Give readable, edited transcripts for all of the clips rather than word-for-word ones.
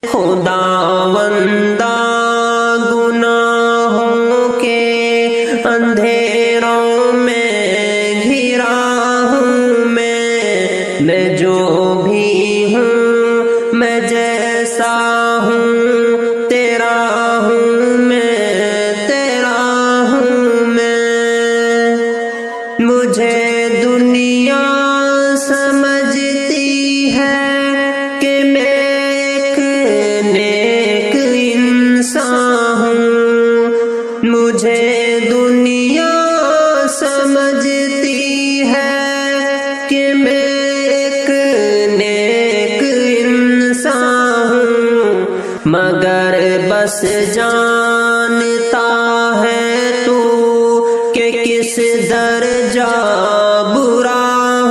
خداوندا گناہوں کے اندھیروں میں گھرا ہوں میں جو بھی ہوں میں جیسا ہوں تیرا ہوں میں تیرا ہوں میں مجھے دنیا سمجھتی ہے کہ میں ایک نیک انسان ہوں مجھے دنیا سمجھتی ہے کہ میں ایک نیک انسان ہوں مگر بس جانتا ہے تو کہ کس درجہ برا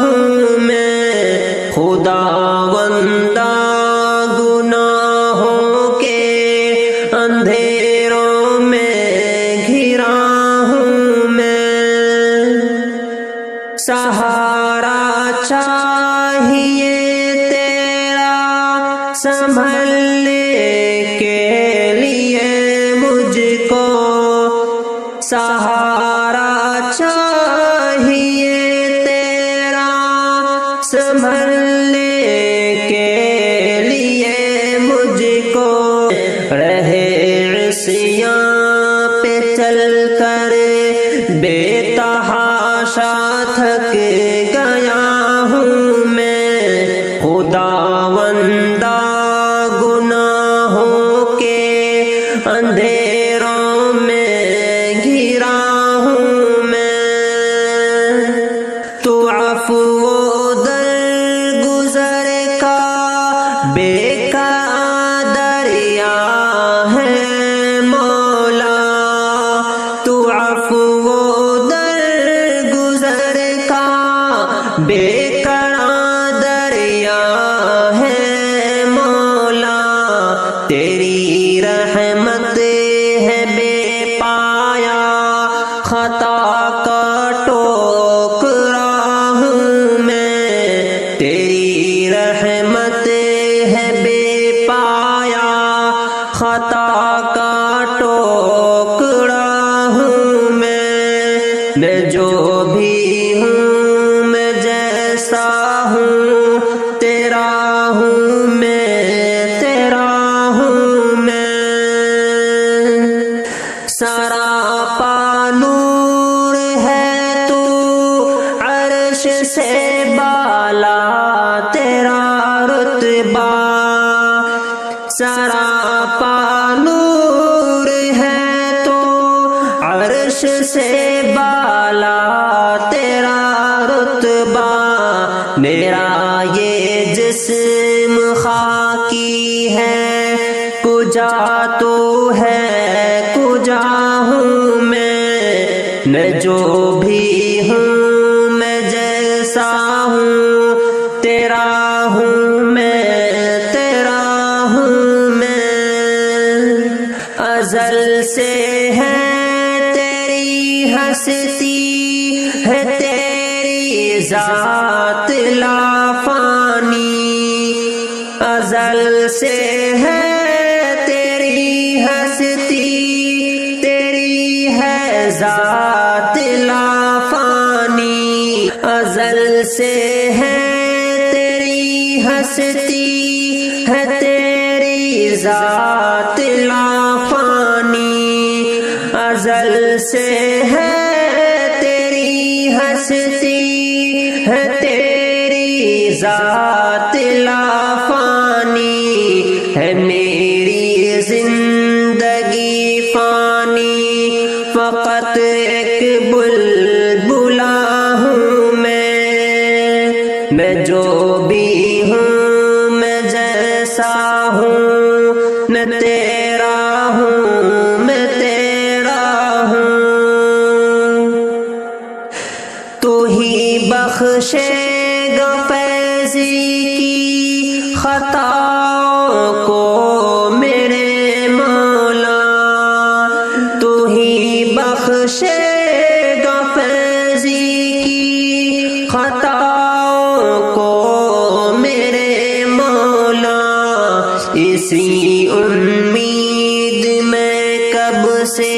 ہوں میں خداوندا گناہوں کے اندھیروں میں گھرا ہوں میں سہارا چاہیے تیرا سنبھلنے کے لیے مجھ کو سہارا چاہیے تیرا سنبھلنے کے لیے مجھ کو رہے عصیاں پہ چل کر بے تحاشا تھک گیا ہوں میں خداوندا گناہوں کے اندھیروں میں گھرا ہوں میں تو عفو و درگزر کا بے دریا ہے مولا تو عفو و درگزر کا بے دریا ہے مولا تیری رحمت ہے بے پایا خطا کا ٹوکرا ہوں میں تیری رحمت ہے بے پایا خطا کا ٹوکرا ہوں میں جو بھی ہوں میں جیسا ہوں تیرا ہوں میں تیرا ہوں میں سراپا نور ہے تو عرش سے بالا تیرا رتبہ سراپا نور ہے تو عرش سے بالا تیرا رتبہ میرا یہ جسم خاکی ہے کجا تو ہے کجا ہوں میں جو بھی ہوں میں جیسا ہوں تیرا ہوں میں تیرا ہوں میں ازل سے ہے تیری ہستی ہے تیری ذات لا فانی ازل سے ہے تیری ہستی تیری ہے ذات لا فانی ازل سے ہے تیری ہستی ہے تیری ذات لا فانی ازل سے ہے تیری ہستی ہے تیری ذات لا فانی ہے میری زندگی فانی فقط ایک بلبلا ہوں میں جو بھی ہوں میں جیسا ہوں میں تیرا ہوں میں تیرا ہوں تو ہی بخشے گا فیضی کی خطاؤں کو میرے مولا تو ہی بخشے گا فیضی کی خطاؤں کو میرے مولا اسی امید میں کب سے